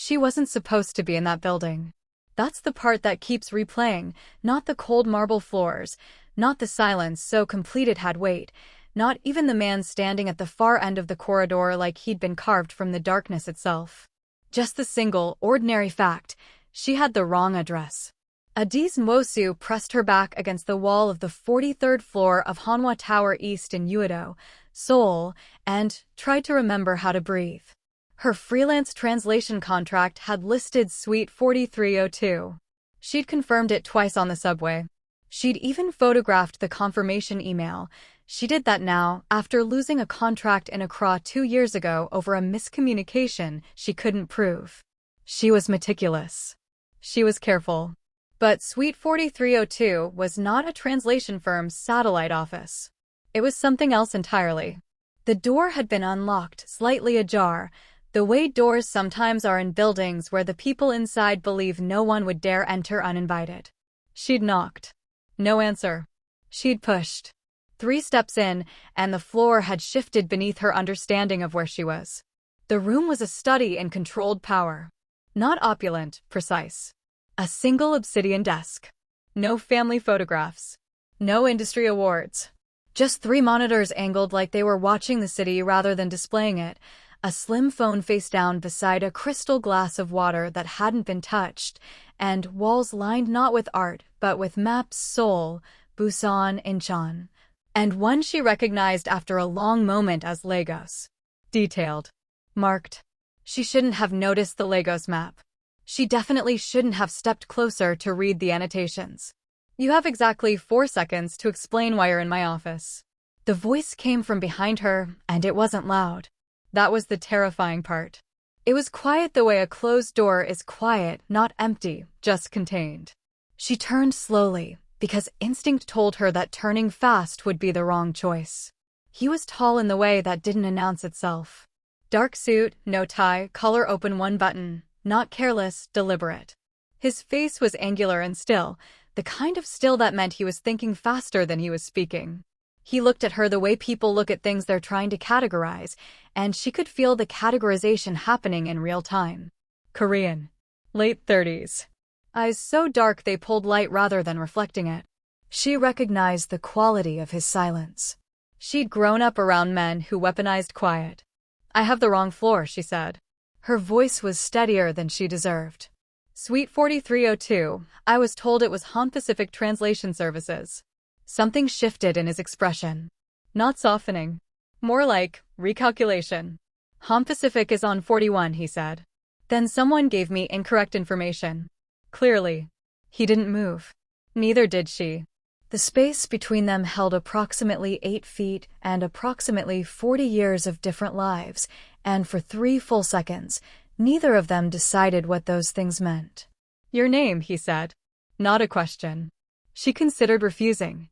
She wasn't supposed to be in that building. That's the part that keeps replaying, not the cold marble floors, not the silence so complete it had weight, not even the man standing at the far end of the corridor like he'd been carved from the darkness itself. Just the single, ordinary fact: she had the wrong address. Adiz Nwosu pressed her back against the wall of the 43rd floor of Hanwha Tower East in Uido, Seoul, and tried to remember how to breathe. Her freelance translation contract had listed Suite 4302. She'd confirmed it twice on the subway. She'd even photographed the confirmation email. She did that now, after losing a contract in Accra 2 years ago over a miscommunication she couldn't prove. She was meticulous. She was careful. But Suite 4302 was not a translation firm's satellite office. It was something else entirely. The door had been unlocked, slightly ajar, the way doors sometimes are in buildings where the people inside believe no one would dare enter uninvited. She'd knocked. No answer. She'd pushed. 3 steps in, and the floor had shifted beneath her understanding of where she was. The room was a study in controlled power. Not opulent, precise. A single obsidian desk. No family photographs. No industry awards. Just 3 monitors angled like they were watching the city rather than displaying it. A slim phone face down beside a crystal glass of water that hadn't been touched, and walls lined not with art but with maps: Seoul, Busan, Incheon. And one she recognized after a long moment as Lagos. Detailed. Marked. She shouldn't have noticed the Lagos map. She definitely shouldn't have stepped closer to read the annotations. You have exactly 4 seconds to explain why you're in my office. The voice came from behind her, and it wasn't loud. That was the terrifying part. It was quiet the way a closed door is quiet, not empty, just contained. She turned slowly, because instinct told her that turning fast would be the wrong choice. He was tall in the way that didn't announce itself. Dark suit, no tie, collar open 1 button. Not careless, deliberate. His face was angular and still, the kind of still that meant he was thinking faster than he was speaking. He looked at her the way people look at things they're trying to categorize, and she could feel the categorization happening in real time. Korean. Late 30s. Eyes so dark they pulled light rather than reflecting it. She recognized the quality of his silence. She'd grown up around men who weaponized quiet. "I have the wrong floor," she said. Her voice was steadier than she deserved. "Suite 4302, I was told it was Han Pacific Translation Services." Something shifted in his expression. Not softening. More like recalculation. "Han Pacific is on 41, he said. "Then someone gave me incorrect information." Clearly. He didn't move. Neither did she. The space between them held approximately 8 feet and approximately 40 years of different lives, and for 3 full seconds, neither of them decided what those things meant. "Your name," he said. Not a question. She considered refusing.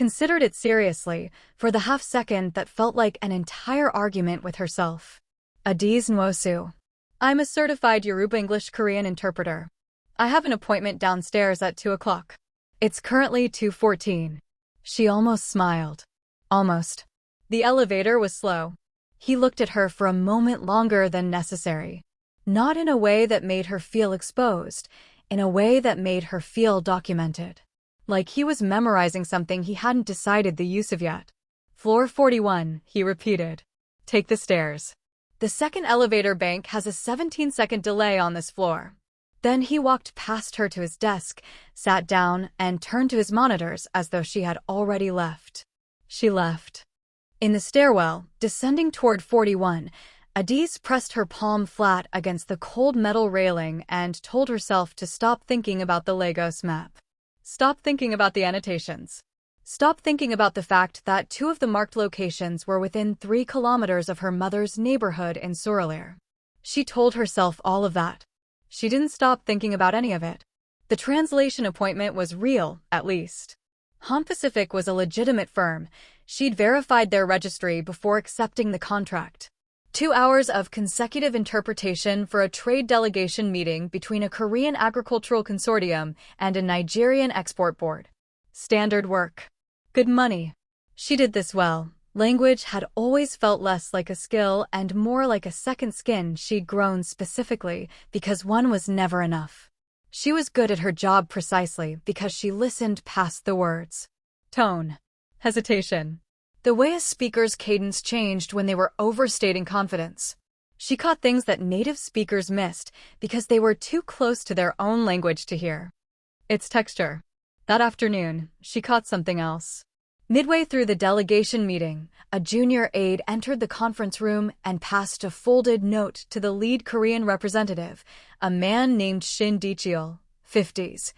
Considered it seriously, for the half-second that felt like an entire argument with herself. "Adiz Nwosu. I'm a certified Yoruba English-Korean interpreter. I have an appointment downstairs at 2 o'clock. It's currently 2:14. She almost smiled. Almost. The elevator was slow. He looked at her for a moment longer than necessary. Not in a way that made her feel exposed, in a way that made her feel documented. Like he was memorizing something he hadn't decided the use of yet. "Floor 41, he repeated. "Take the stairs. The second elevator bank has a 17-second delay on this floor." Then he walked past her to his desk, sat down, and turned to his monitors as though she had already left. She left. In the stairwell, descending toward 41, Adiz pressed her palm flat against the cold metal railing and told herself to stop thinking about the Lagos map. Stop thinking about the annotations. Stop thinking about the fact that 2 of the marked locations were within 3 kilometers of her mother's neighborhood in Seoul. She told herself all of that. She didn't stop thinking about any of it. The translation appointment was real, at least. Han Pacific was a legitimate firm. She'd verified their registry before accepting the contract. 2 hours of consecutive interpretation for a trade delegation meeting between a Korean agricultural consortium and a Nigerian export board. Standard work. Good money. She did this well, Language had always felt less like a skill and more like a second skin she'd grown specifically because one was never enough. She was good at her job precisely because she listened past the words. Tone. Hesitation. The way a speaker's cadence changed when they were overstating confidence. She caught things that native speakers missed because they were too close to their own language to hear. Its texture. That afternoon, she caught something else. Midway through the delegation meeting, a junior aide entered the conference room and passed a folded note to the lead Korean representative, a man named Shin Di-cheol, 50s,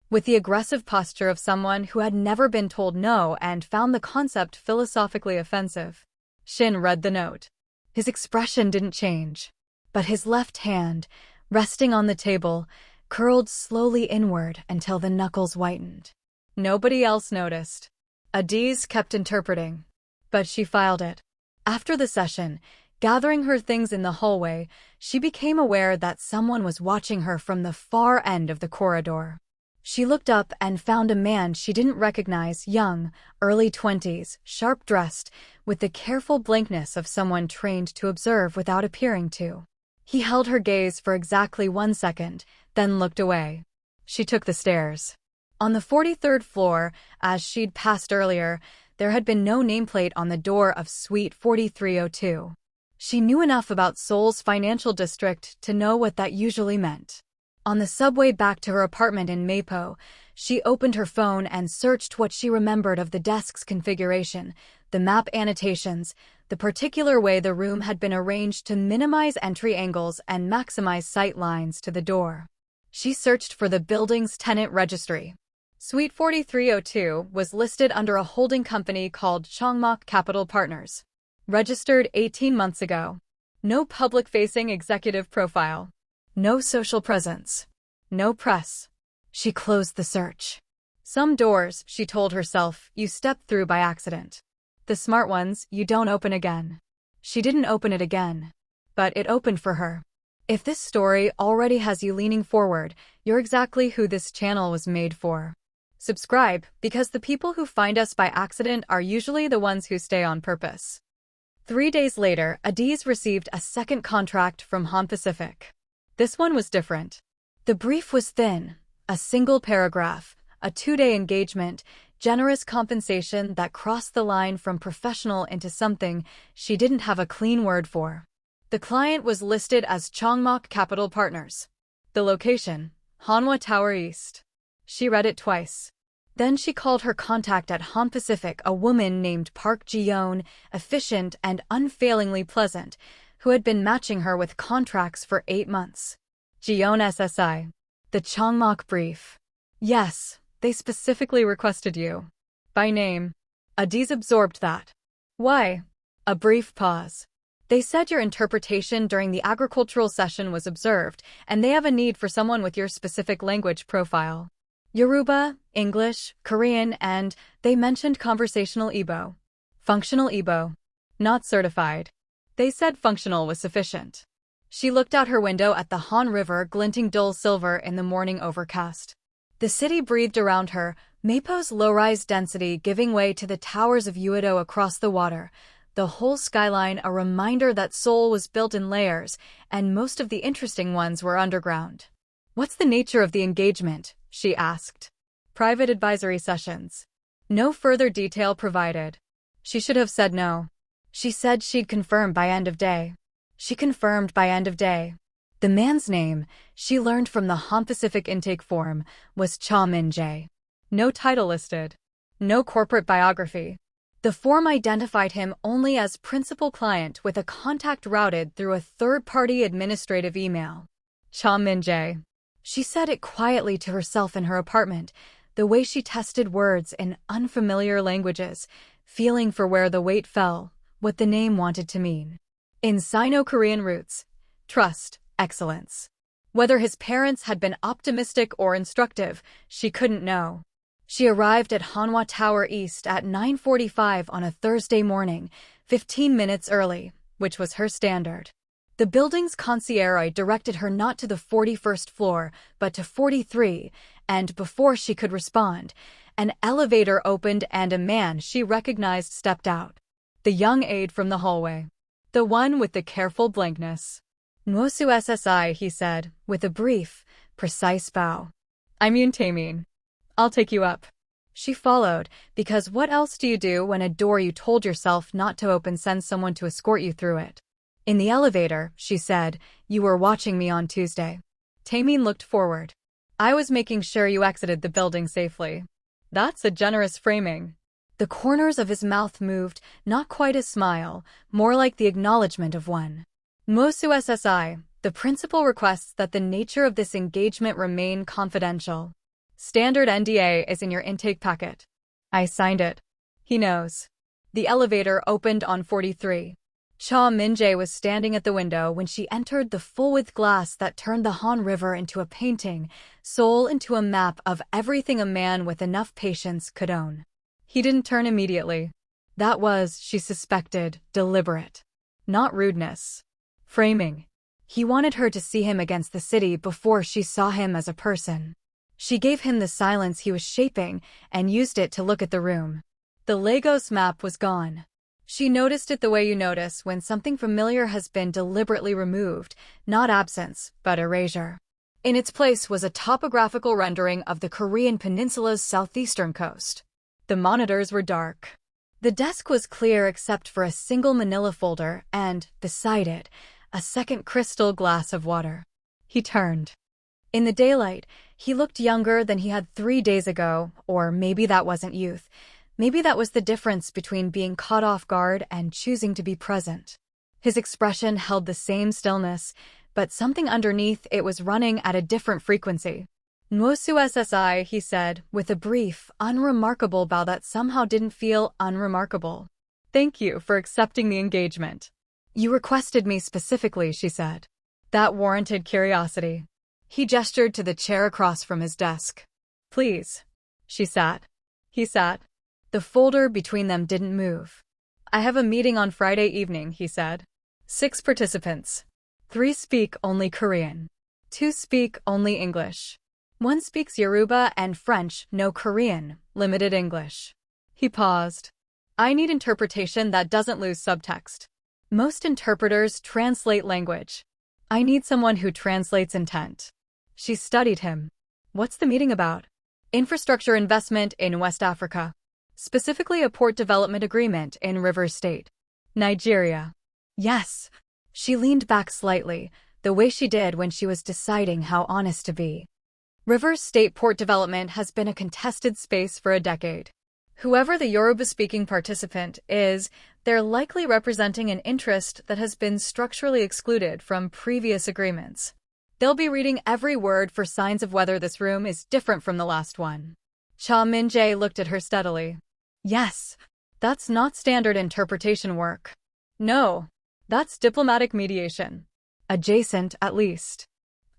with the aggressive posture of someone who had never been told no and found the concept philosophically offensive. Shin read the note. His expression didn't change, but his left hand, resting on the table, curled slowly inward until the knuckles whitened. Nobody else noticed. Adiz kept interpreting, but she filed it. After the session, gathering her things in the hallway, she became aware that someone was watching her from the far end of the corridor. She looked up and found a man she didn't recognize, young, early 20s, sharp-dressed, with the careful blankness of someone trained to observe without appearing to. He held her gaze for exactly 1 second, then looked away. She took the stairs. On the 43rd floor, as she'd passed earlier, there had been no nameplate on the door of Suite 4302. She knew enough about Seoul's financial district to know what that usually meant. On the subway back to her apartment in Mapo, she opened her phone and searched what she remembered of the desk's configuration, the map annotations, the particular way the room had been arranged to minimize entry angles and maximize sight lines to the door. She searched for the building's tenant registry. Suite 4302 was listed under a holding company called Chongmok Capital Partners. Registered 18 months ago. No public-facing executive profile. No social presence. No press. She closed the search. Some doors, she told herself, you step through by accident. The smart ones, you don't open again. She didn't open it again. But it opened for her. If this story already has you leaning forward, you're exactly who this channel was made for. Subscribe, because the people who find us by accident are usually the ones who stay on purpose. 3 days later, Adiz received a second contract from Han Pacific. This one was different. The brief was thin, a single paragraph, a 2-day engagement, generous compensation that crossed the line from professional into something she didn't have a clean word for. The client was listed as Chongmok Capital Partners. The location, Hanwha Tower East. She read it twice. Then she called her contact at Han Pacific, a woman named Park Ji-yeon, efficient and unfailingly pleasant, who had been matching her with contracts for 8 months. Ji-yeon SSI. The Chongmok brief. Yes, they specifically requested you. By name. Adiz absorbed that. Why? A brief pause. They said your interpretation during the agricultural session was observed, and they have a need for someone with your specific language profile. Yoruba, English, Korean, and they mentioned conversational Igbo. Functional Igbo. Not certified. They said functional was sufficient. She looked out her window at the Han River glinting dull silver in the morning overcast. The city breathed around her, Mapo's low-rise density giving way to the towers of Uedo across the water, the whole skyline a reminder that Seoul was built in layers, and most of the interesting ones were underground. What's the nature of the engagement? She asked. Private advisory sessions. No further detail provided. She should have said no. She said she'd confirm by end of day. She confirmed by end of day. The man's name, she learned from the Han Pacific intake form, was Cha Min-jae. No title listed. No corporate biography. The form identified him only as principal client with a contact routed through a third-party administrative email. Cha Min-jae. She said it quietly to herself in her apartment, the way she tested words in unfamiliar languages, feeling for where the weight fell, what the name wanted to mean. In Sino-Korean roots, trust, excellence. Whether his parents had been optimistic or instructive, she couldn't know. She arrived at Hanwha Tower East at 9:45 on a Thursday morning, 15 minutes early, which was her standard. The building's concierge directed her not to the 41st floor, but to 43, and before she could respond, an elevator opened and a man she recognized stepped out. The young aide from the hallway. The one with the careful blankness. Nwosu SSI, he said, with a brief, precise bow. I'm Yoon Taemin. I'll take you up. She followed, because what else do you do when a door you told yourself not to open sends someone to escort you through it? In the elevator, she said, you were watching me on Tuesday. Taemin looked forward. I was making sure you exited the building safely. That's a generous framing. The corners of his mouth moved, not quite a smile, more like the acknowledgement of one. Nwosu SSI, the principal requests that the nature of this engagement remain confidential. Standard NDA is in your intake packet. I signed it. He knows. The elevator opened on 43. Cha Min-jae was standing at the window when she entered the full-width glass that turned the Han River into a painting, Seoul into a map of everything a man with enough patience could own. He didn't turn immediately. That was, she suspected, deliberate. Not rudeness. Framing. He wanted her to see him against the city before she saw him as a person. She gave him the silence he was shaping and used it to look at the room. The Lagos map was gone. She noticed it the way you notice when something familiar has been deliberately removed, not absence, but erasure. In its place was a topographical rendering of the Korean peninsula's southeastern coast. The monitors were dark. The desk was clear except for a single manila folder and, beside it, a second crystal glass of water. He turned. In the daylight, he looked younger than he had 3 days ago, or maybe that wasn't youth. Maybe that was the difference between being caught off guard and choosing to be present. His expression held the same stillness, but something underneath it was running at a different frequency. Nwosu SSI, he said, with a brief, unremarkable bow that somehow didn't feel unremarkable. Thank you for accepting the engagement. You requested me specifically, she said. That warranted curiosity. He gestured to the chair across from his desk. Please. She sat. He sat. The folder between them didn't move. I have a meeting on Friday evening, he said. 6 participants. 3 speak only Korean. 2 speak only English. 1 speaks Yoruba and French, no Korean, limited English. He paused. I need interpretation that doesn't lose subtext. Most interpreters translate language. I need someone who translates intent. She studied him. What's the meeting about? Infrastructure investment in West Africa. Specifically a port development agreement in Rivers State. Nigeria. Yes. She leaned back slightly, the way she did when she was deciding how honest to be. Rivers State port development has been a contested space for a decade. Whoever the Yoruba-speaking participant is, they're likely representing an interest that has been structurally excluded from previous agreements. They'll be reading every word for signs of whether this room is different from the last one. Cha Min-jae looked at her steadily. Yes, that's not standard interpretation work. No, that's diplomatic mediation. Adjacent, at least.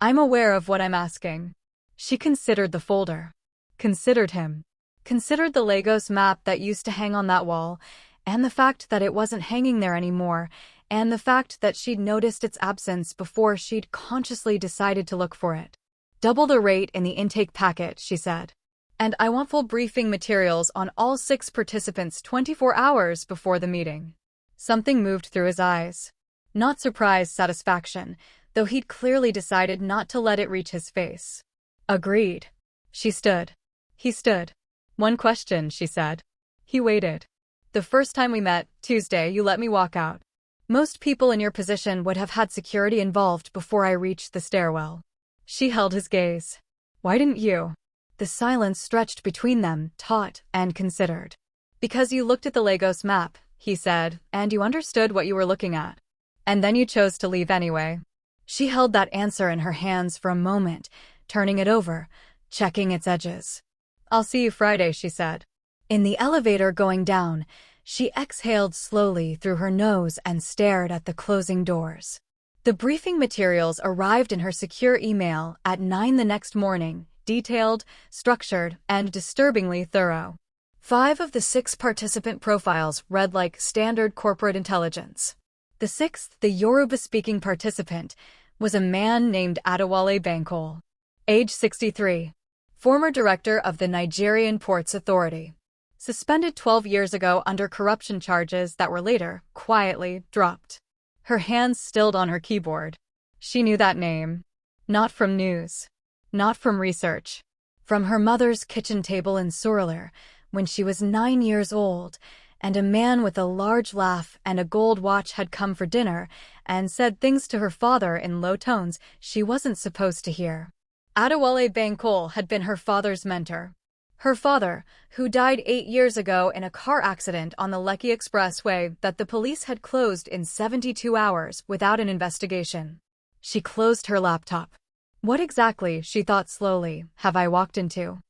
I'm aware of what I'm asking. She considered the folder. Considered him. Considered the Lagos map that used to hang on that wall, and the fact that it wasn't hanging there anymore, and the fact that she'd noticed its absence before she'd consciously decided to look for it. Double the rate in the intake packet, she said. And I want full briefing materials on all 6 participants 24 hours before the meeting. Something moved through his eyes. Not surprised, satisfaction, though he'd clearly decided not to let it reach his face. Agreed. She stood. He stood. 1 question, she said. He waited. The first time we met, Tuesday, you let me walk out. Most people in your position would have had security involved before I reached the stairwell. She held his gaze. Why didn't you? The silence stretched between them, taut and considered. Because you looked at the Lagos map, he said, and you understood what you were looking at. And then you chose to leave anyway. She held that answer in her hands for a moment, turning it over, checking its edges. I'll see you Friday, she said. In the elevator going down, she exhaled slowly through her nose and stared at the closing doors. The briefing materials arrived in her secure email at 9 the next morning, detailed, structured, and disturbingly thorough. 5 of the 6 participant profiles read like standard corporate intelligence. The 6th, the Yoruba-speaking participant, was a man named Adewale Bankole. Age 63. Former director of the Nigerian Ports Authority. suspended 12 years ago under corruption charges that were later, quietly, dropped. Her hands stilled on her keyboard. She knew that name. Not from news. Not from research. From her mother's kitchen table in Seoul, when she was 9 years old, and a man with a large laugh and a gold watch had come for dinner and said things to her father in low tones she wasn't supposed to hear. Adewale Bankole had been her father's mentor. Her father, who died 8 years ago in a car accident on the Lekki Expressway that the police had closed in 72 hours without an investigation. She closed her laptop. What exactly, she thought slowly, have I walked into?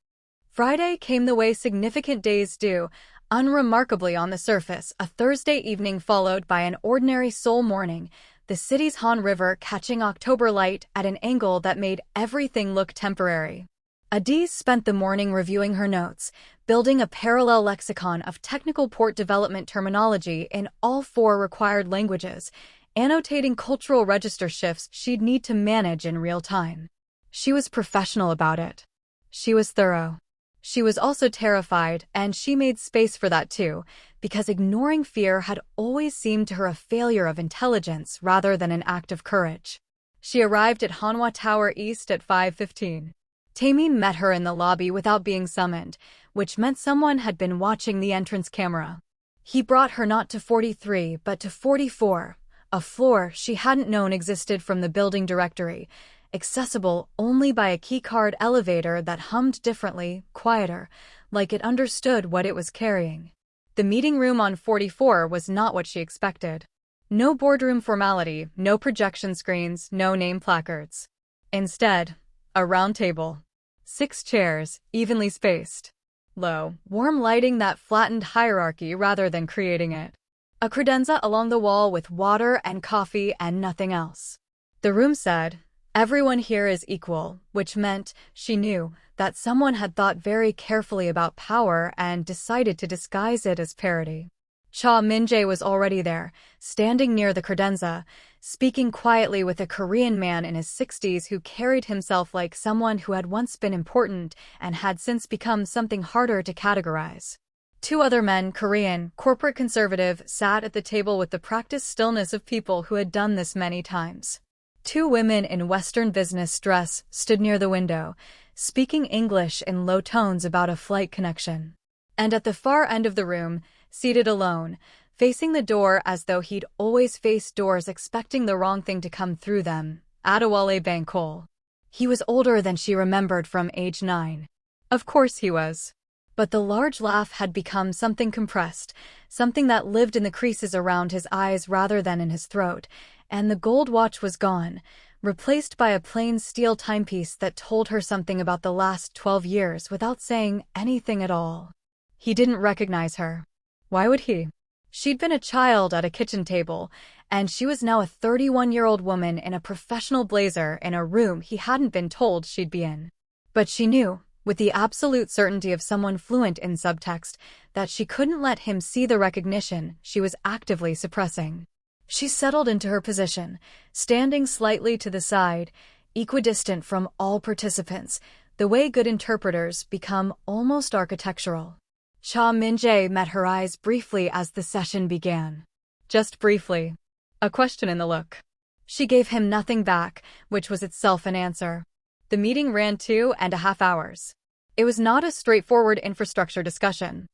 Friday came the way significant days do, unremarkably on the surface, a Thursday evening followed by an ordinary Seoul morning, the city's Han River catching October light at an angle that made everything look temporary. Adiz spent the morning reviewing her notes, building a parallel lexicon of technical port development terminology in all 4 required languages, annotating cultural register shifts she'd need to manage in real time. She was professional about it. She was thorough. She was also terrified, and she made space for that too, because ignoring fear had always seemed to her a failure of intelligence rather than an act of courage. She arrived at Hanwha Tower East at 5:15. Taemin met her in the lobby without being summoned, which meant someone had been watching the entrance camera. He brought her not to 43 but to 44, a floor she hadn't known existed from the building directory, accessible only by a keycard elevator that hummed differently, quieter, like it understood what it was carrying. The meeting room on 44 was not what she expected. No boardroom formality, no projection screens, no name placards. Instead, a round table. 6 chairs, evenly spaced. Low, warm lighting that flattened hierarchy rather than creating it. A credenza along the wall with water and coffee and nothing else. The room said, "Everyone here is equal," which meant, she knew, that someone had thought very carefully about power and decided to disguise it as parity. Cha Min-jae was already there, standing near the credenza, speaking quietly with a Korean man in his 60s who carried himself like someone who had once been important and had since become something harder to categorize. 2 other men, Korean, corporate conservative, sat at the table with the practiced stillness of people who had done this many times. 2 women in Western business dress stood near the window, speaking English in low tones about a flight connection. And at the far end of the room, seated alone, facing the door as though he'd always faced doors expecting the wrong thing to come through them, Adewale Bankole. He was older than she remembered from age 9. Of course he was. But the large laugh had become something compressed, something that lived in the creases around his eyes rather than in his throat, and the gold watch was gone, replaced by a plain steel timepiece that told her something about the last 12 years without saying anything at all. He didn't recognize her. Why would he? She'd been a child at a kitchen table, and she was now a 31-year-old woman in a professional blazer in a room he hadn't been told she'd be in. But she knew, with the absolute certainty of someone fluent in subtext, that she couldn't let him see the recognition she was actively suppressing. She settled into her position, standing slightly to the side, equidistant from all participants, the way good interpreters become almost architectural. Cha Min-jae met her eyes briefly as the session began. Just briefly. A question in the look. She gave him nothing back, which was itself an answer. The meeting ran 2.5 hours. It was not a straightforward infrastructure discussion.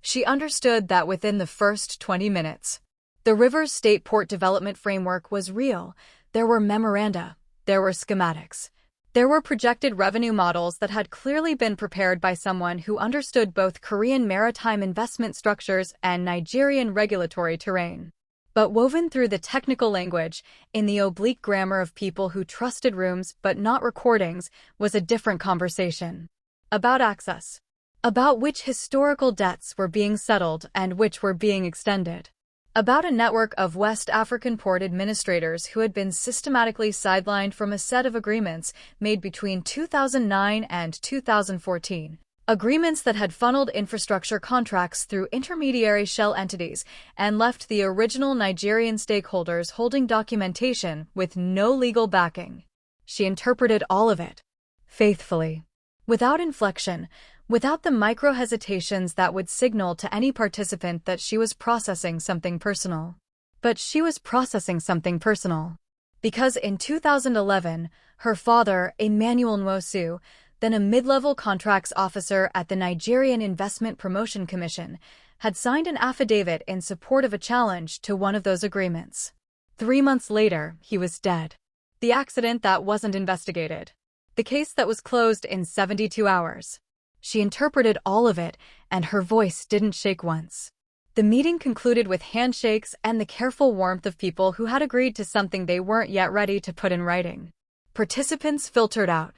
She understood that within the first 20 minutes, the Rivers State Port Development Framework was real. There were memoranda. There were schematics. There were projected revenue models that had clearly been prepared by someone who understood both Korean maritime investment structures and Nigerian regulatory terrain. But woven through the technical language, in the oblique grammar of people who trusted rooms but not recordings, was a different conversation. About access. About which historical debts were being settled and which were being extended. About a network of West African port administrators who had been systematically sidelined from a set of agreements made between 2009 and 2014. Agreements that had funneled infrastructure contracts through intermediary shell entities and left the original Nigerian stakeholders holding documentation with no legal backing. She interpreted all of it. Faithfully. Without inflection, without the micro-hesitations that would signal to any participant that she was processing something personal. But she was processing something personal. Because in 2011, her father, Emmanuel Nwosu, then a mid-level contracts officer at the Nigerian Investment Promotion Commission, had signed an affidavit in support of a challenge to one of those agreements. 3 months later, he was dead. The accident that wasn't investigated. The case that was closed in 72 hours. She interpreted all of it, and her voice didn't shake once. The meeting concluded with handshakes and the careful warmth of people who had agreed to something they weren't yet ready to put in writing. Participants filtered out.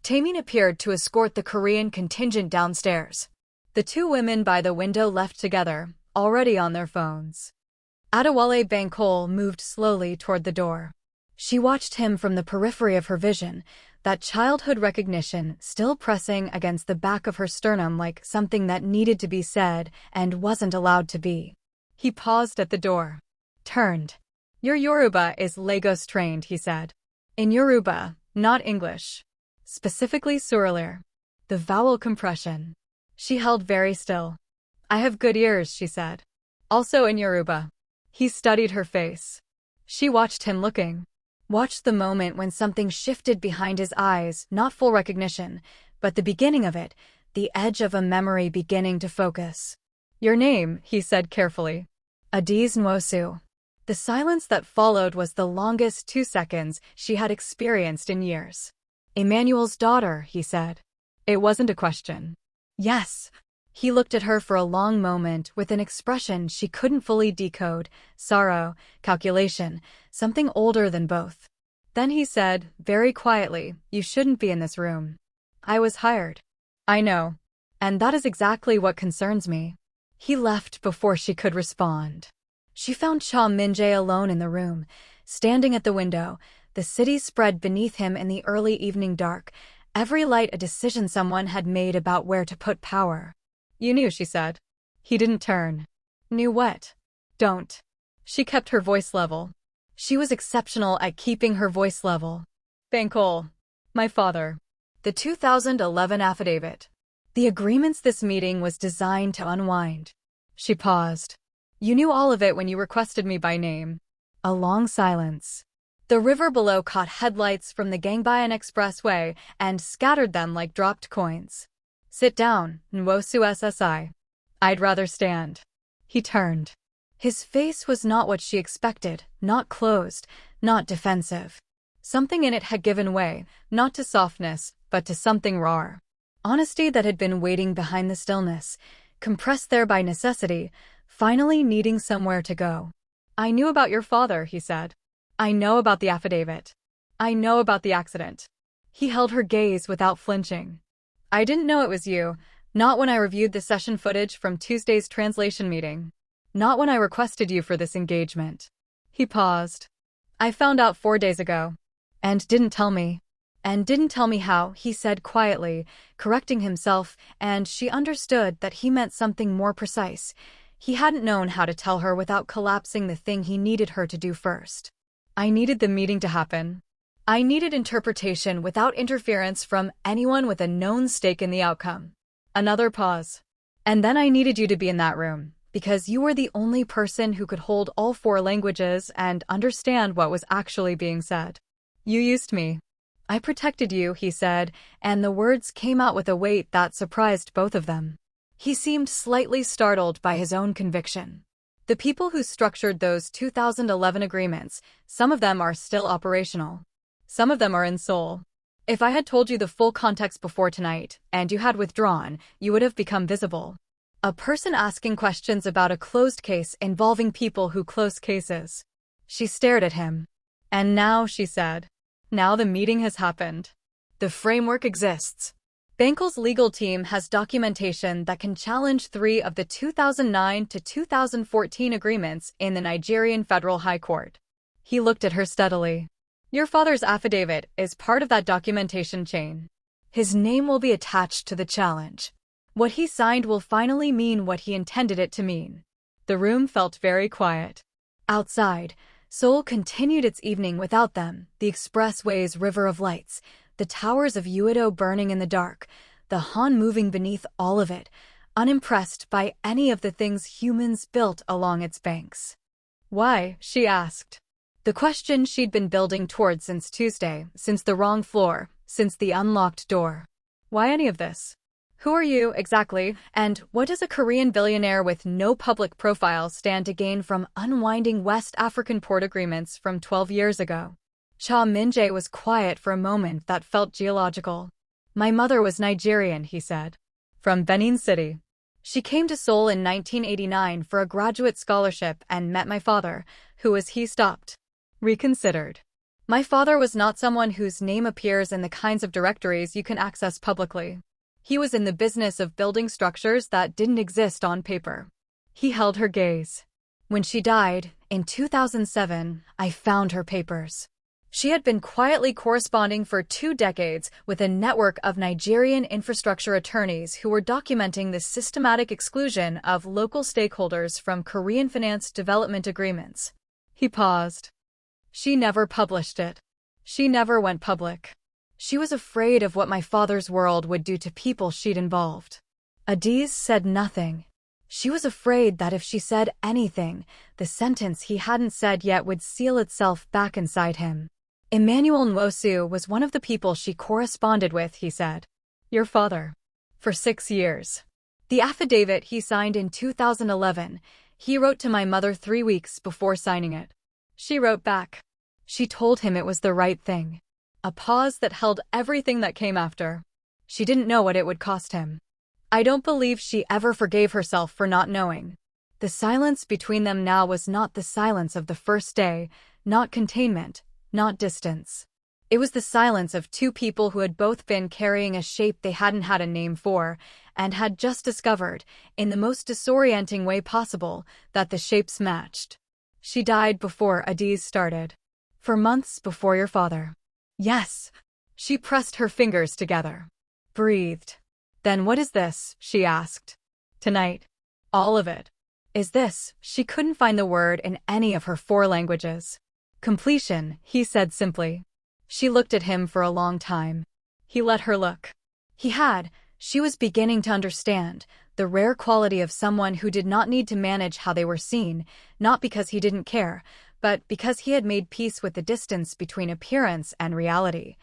Taemin appeared to escort the Korean contingent downstairs. The two women by the window left together, already on their phones. Adewale Bankole moved slowly toward the door. She watched him from the periphery of her vision, that childhood recognition still pressing against the back of her sternum like something that needed to be said and wasn't allowed to be. He paused at the door. Turned. Your Yoruba is Lagos trained, he said. In Yoruba, not English. Specifically Surulere. The vowel compression. She held very still. I have good ears, she said. Also in Yoruba. He studied her face. She watched him looking. Watched the moment when something shifted behind his eyes, not full recognition, but the beginning of it, the edge of a memory beginning to focus. Your name, he said carefully. Adiz Nwosu. The silence that followed was the longest 2 seconds she had experienced in years. Emmanuel's daughter, he said. It wasn't a question. Yes. He looked at her for a long moment with an expression she couldn't fully decode, sorrow, calculation, something older than both. Then he said, very quietly, you shouldn't be in this room. I was hired. I know. And that is exactly what concerns me. He left before she could respond. She found Cha Min-jae alone in the room, standing at the window, the city spread beneath him in the early evening dark, every light a decision someone had made about where to put power. You knew, she said. He didn't turn. Knew what? Don't. She kept her voice level. She was exceptional at keeping her voice level. Bankole. My father. The 2011 affidavit. The agreements this meeting was designed to unwind. She paused. You knew all of it when you requested me by name. A long silence. The river below caught headlights from the Gangbayan Expressway and scattered them like dropped coins. Sit down, Nwosu SSI. I'd rather stand. He turned. His face was not what she expected, not closed, not defensive. Something in it had given way, not to softness, but to something raw. Honesty that had been waiting behind the stillness, compressed there by necessity, finally needing somewhere to go. I knew about your father, he said. I know about the affidavit. I know about the accident. He held her gaze without flinching. I didn't know it was you, not when I reviewed the session footage from Tuesday's translation meeting. Not when I requested you for this engagement. He paused. I found out 4 days ago. And didn't tell me. And didn't tell me how, he said quietly, correcting himself, and she understood that he meant something more precise. He hadn't known how to tell her without collapsing the thing he needed her to do first. I needed the meeting to happen. I needed interpretation without interference from anyone with a known stake in the outcome. Another pause. And then I needed you to be in that room, because you were the only person who could hold all 4 languages and understand what was actually being said. You used me. I protected you, he said, and the words came out with a weight that surprised both of them. He seemed slightly startled by his own conviction. The people who structured those 2011 agreements, some of them are still operational. Some of them are in Seoul. If I had told you the full context before tonight, and you had withdrawn, you would have become visible. A person asking questions about a closed case involving people who close cases. She stared at him. And now, she said. Now the meeting has happened. The framework exists. Bankole's legal team has documentation that can challenge 3 of the 2009 to 2014 agreements in the Nigerian Federal High Court. He looked at her steadily. Your father's affidavit is part of that documentation chain. His name will be attached to the challenge. What he signed will finally mean what he intended it to mean. The room felt very quiet. Outside, Seoul continued its evening without them, the expressway's river of lights, the towers of Uido burning in the dark, the Han moving beneath all of it, unimpressed by any of the things humans built along its banks. Why? She asked. The question she'd been building towards since Tuesday, since the wrong floor, since the unlocked door. Why any of this? Who are you, exactly, and what does a Korean billionaire with no public profile stand to gain from unwinding West African port agreements from 12 years ago? Cha Min-jae was quiet for a moment that felt geological. My mother was Nigerian, he said. From Benin City. She came to Seoul in 1989 for a graduate scholarship and met my father, who as he stopped. Reconsidered. My father was not someone whose name appears in the kinds of directories you can access publicly. He was in the business of building structures that didn't exist on paper. He held her gaze. When she died, in 2007, I found her papers. She had been quietly corresponding for 2 decades with a network of Nigerian infrastructure attorneys who were documenting the systematic exclusion of local stakeholders from Korean finance development agreements. He paused. She never published it. She never went public. She was afraid of what my father's world would do to people she'd involved. Adiz said nothing. She was afraid that if she said anything, the sentence he hadn't said yet would seal itself back inside him. Emmanuel Nwosu was one of the people she corresponded with, he said. Your father. For 6 years. The affidavit he signed in 2011, he wrote to my mother 3 weeks before signing it. She wrote back. She told him it was the right thing. A pause that held everything that came after. She didn't know what it would cost him. I don't believe she ever forgave herself for not knowing. The silence between them now was not the silence of the first day, not containment, not distance. It was the silence of 2 people who had both been carrying a shape they hadn't had a name for, and had just discovered, in the most disorienting way possible, that the shapes matched. She died before Adiz started. For months before your father. Yes. She pressed her fingers together. Breathed. Then what is this? She asked. Tonight. All of it. Is this? She couldn't find the word in any of her 4 languages. Completion, he said simply. She looked at him for a long time. He let her look. She was beginning to understand, the rare quality of someone who did not need to manage how they were seen, not because he didn't care, but because he had made peace with the distance between appearance and reality,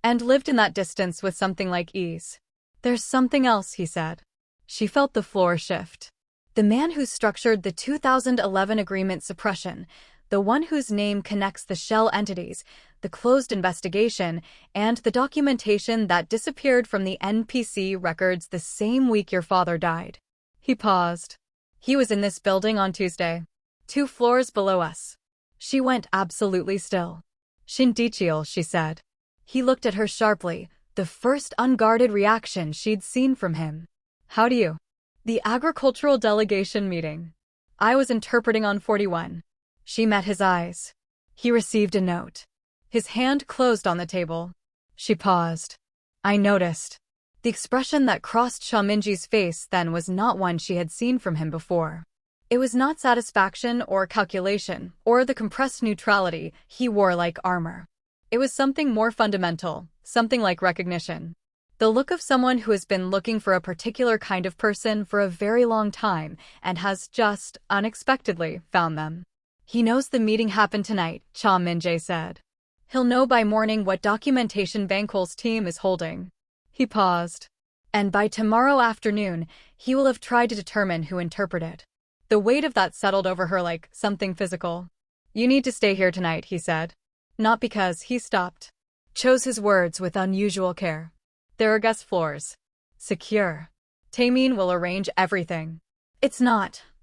and lived in that distance with something like ease. There's something else, he said. She felt the floor shift. The man who structured the 2011 agreement suppression, the one whose name connects the shell entities, the closed investigation, and the documentation that disappeared from the NPC records the same week your father died. He paused. He was in this building on Tuesday. 2 floors below us. She went absolutely still. Shindichil, she said. He looked at her sharply, the first unguarded reaction she'd seen from him. How do you? The agricultural delegation meeting. I was interpreting on 41. She met his eyes. He received a note. His hand closed on the table. She paused. I noticed. The expression that crossed Cha Min-jae's face then was not one she had seen from him before. It was not satisfaction or calculation, or the compressed neutrality he wore like armor. It was something more fundamental, something like recognition. The look of someone who has been looking for a particular kind of person for a very long time and has just, unexpectedly, found them. He knows the meeting happened tonight, Cha Min-jae said. He'll know by morning what documentation Bangkol's team is holding. He paused. And by tomorrow afternoon, he will have tried to determine who interpreted it. The weight of that settled over her like something physical. You need to stay here tonight, he said. Not because he stopped. Chose his words with unusual care. There are guest floors. Secure. Taemin will arrange everything.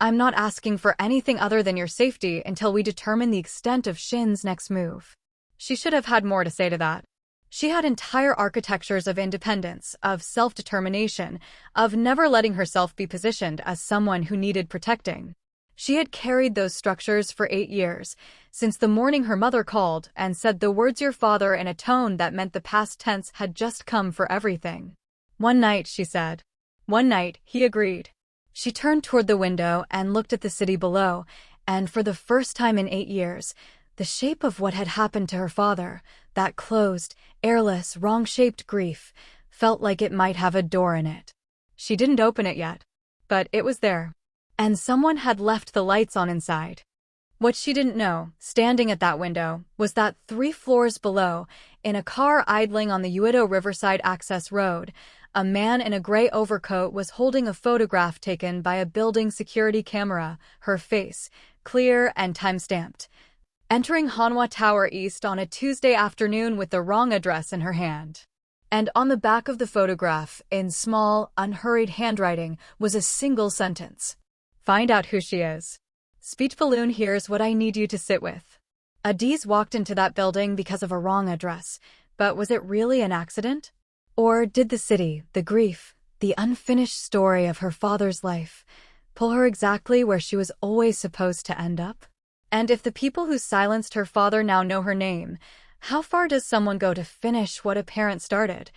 I'm not asking for anything other than your safety until we determine the extent of Shin's next move. She should have had more to say to that. She had entire architectures of independence, of self-determination, of never letting herself be positioned as someone who needed protecting. She had carried those structures for 8 years, since the morning her mother called and said the words your father in a tone that meant the past tense had just come for everything. One night, she said. One night, he agreed. She turned toward the window and looked at the city below, and for the first time in 8 years, the shape of what had happened to her father, that closed, airless, wrong-shaped grief, felt like it might have a door in it. She didn't open it yet, but it was there. And someone had left the lights on inside. What she didn't know, standing at that window, was that 3 floors below, in a car idling on the Uedo Riverside Access Road, a man in a gray overcoat was holding a photograph taken by a building security camera, her face, clear and time-stamped, entering Hanwha Tower East on a Tuesday afternoon with the wrong address in her hand. And on the back of the photograph, in small, unhurried handwriting, was a single sentence. Find out who she is. Speech balloon, here's what I need you to sit with. Adiz walked into that building because of a wrong address, but was it really an accident? Or did the city, the grief, the unfinished story of her father's life, pull her exactly where she was always supposed to end up? And if the people who silenced her father now know her name, how far does someone go to finish what a parent started?